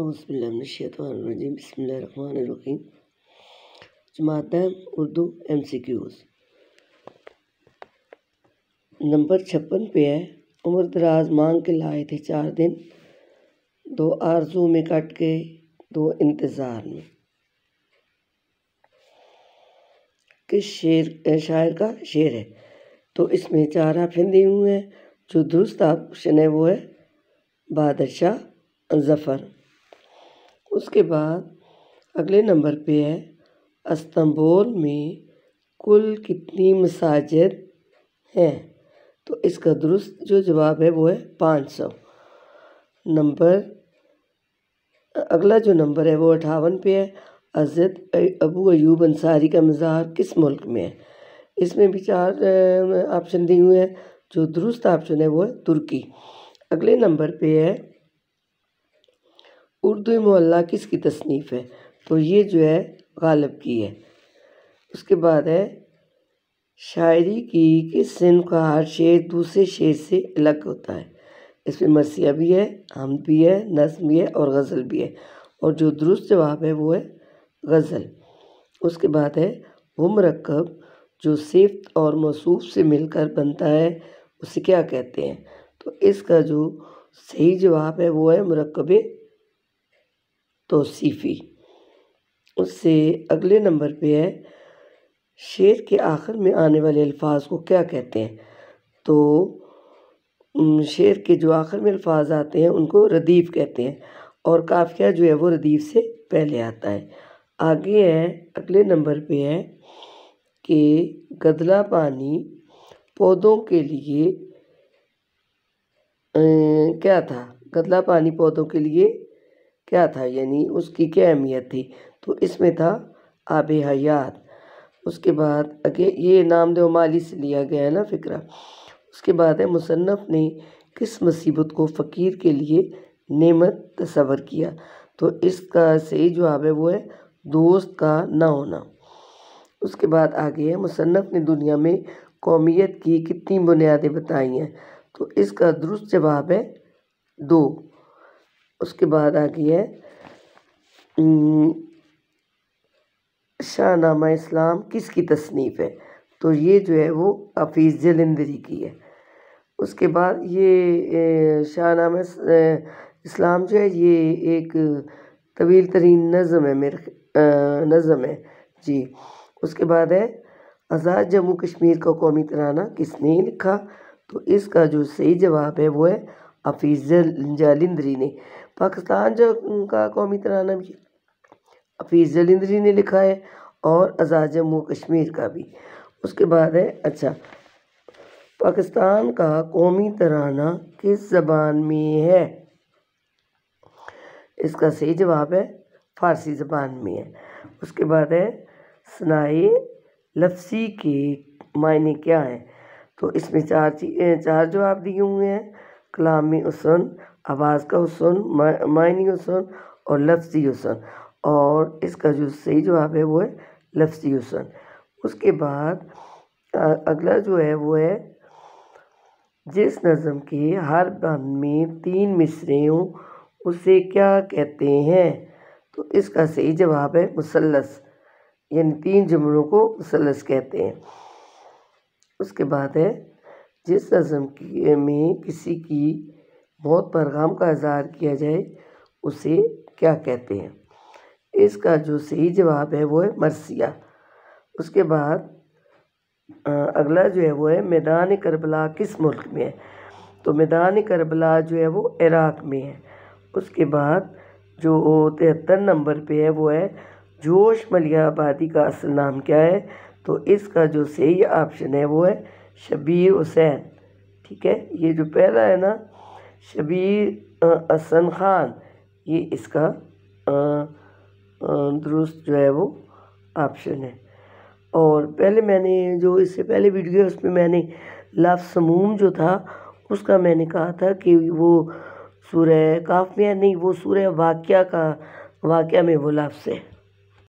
اعوذ باللہ من الشیطان الرجیم، بسم اللہ الرحمن الرحیم۔ جماعت اردو MCQs نمبر 56 پہ ہے۔ عمر دراز مانگ کے لائے تھے 4 دن، 2 آرزو میں کٹ گئے 2 انتظار میں۔ کس شاعر کا شعر ہے؟ تو اس میں 4 آپشن دیے ہوئے ہیں۔ جو درست آپشن ہے وہ ہے بہادر شاہ ظفر۔ اس کے بعد اگلے نمبر پہ ہے استنبول میں کل کتنی مساجد ہیں؟ تو اس کا درست جو جواب ہے وہ ہے 500۔ اگلا جو نمبر ہے وہ 58 پہ ہے۔ حضرت ابو ایوب انصاری کا مزار کس ملک میں ہے؟ اس میں بھی 4 آپشن دیے ہوئے ہیں۔ جو درست آپشن ہے وہ ہے ترکی۔ اگلے نمبر پہ ہے اردو معلی کس کی تصنیف ہے؟ تو یہ جو ہے غالب کی ہے۔ اس کے بعد ہے شاعری کی کس صنف کا ہر شعر دوسرے شعر سے الگ ہوتا ہے؟ اس میں مرثیہ بھی ہے، حمد بھی ہے، نظم بھی ہے اور غزل بھی ہے، اور جو درست جواب ہے وہ ہے غزل۔ اس کے بعد ہے وہ مرکب جو صفت اور موصوف سے مل کر بنتا ہے اسے کیا کہتے ہیں؟ تو اس کا جو صحیح جواب ہے وہ ہے مرکب توصیفی۔ اس سے اگلے نمبر پہ ہے شعر کے آخر میں آنے والے الفاظ کو کیا کہتے ہیں؟ تو شعر کے جو آخر میں الفاظ آتے ہیں ان کو ردیف کہتے ہیں، اور قافیہ جو ہے وہ ردیف سے پہلے آتا ہے۔ آگے ہے اگلے نمبر پہ ہے کہ گدلا پانی پودوں کے لیے کیا تھا؟ گدلا پانی پودوں کے لیے کیا تھا، یعنی اس کی کیا اہمیت تھی؟ تو اس میں تھا آب حیات۔ اس کے بعد یہ نامدہ مالی سے لیا گیا ہے نا فقرہ۔ اس کے بعد ہے مصنف نے کس مصیبت کو فقیر کے لیے نعمت تصور کیا؟ تو اس کا صحیح جواب ہے وہ ہے دوست کا نہ ہونا۔ اس کے بعد آگے ہے مصنف نے دنیا میں قومیت کی کتنی بنیادیں بتائی ہیں؟ تو اس کا درست جواب ہے 2۔ اس کے بعد آگے ہے شاہ نامہ اسلام کس کی تصنیف ہے؟ تو یہ جو ہے وہ حفیظ جلندری کی ہے۔ اس کے بعد یہ شاہ نامہ اسلام جو ہے یہ ایک طویل ترین نظم ہے جی۔ اس کے بعد ہے آزاد جموں کشمیر کا قومی ترانہ کس نے لکھا؟ تو اس کا جو صحیح جواب ہے وہ ہے حفیظ جلندری نے۔ پاکستان کا قومی ترانہ بھی حفیظ جلندری نے لکھا ہے، اور آزاد جموں کشمیر کا بھی۔ اس کے بعد ہے پاکستان کا قومی ترانہ کس زبان میں ہے؟ اس کا صحیح جواب ہے فارسی زبان میں ہے۔ اس کے بعد ہے ثنائے لفظی کے معنی کیا ہیں؟ تو اس میں 4 جواب دیے ہوئے ہیں: کلامی حسن، آواز کا حسن، معنی حسن اور لفظی حسن، اور اس کا جو صحیح جواب ہے وہ ہے لفظی حسن۔ اس کے بعد اگلا جو ہے وہ ہے جس نظم کے ہر بند میں 3 مصرعے ہوں اسے کیا کہتے ہیں؟ تو اس کا صحیح جواب ہے مثلث، یعنی 3 جملوں کو مثلث کہتے ہیں۔ اس کے بعد ہے جس نظم میں کسی کی موت پر غم کا اظہار کیا جائے اسے کیا کہتے ہیں؟ اس کا جو صحیح جواب ہے وہ ہے مرثیہ۔ اس کے بعد اگلا جو ہے وہ ہے میدان کربلا کس ملک میں ہے؟ تو میدان کربلا جو ہے وہ عراق میں ہے۔ اس کے بعد جو 73 نمبر پہ ہے وہ ہے جوش ملیح آبادی کا اصل نام کیا ہے؟ تو اس کا جو صحیح آپشن ہے وہ ہے شبیر حسین۔ ٹھیک ہے، یہ جو پہلا ہے نا شبیر حسن خان، یہ اس کا درست جو ہے وہ آپشن ہے۔ اور پہلے میں نے جو اس سے پہلے ویڈیو ہے اس میں نے لفظ سموم جو تھا اس کا میں نے کہا تھا کہ وہ سورہ کاف میں ہے، نہیں وہ سورہ واقعہ میں وہ لفظ ہے۔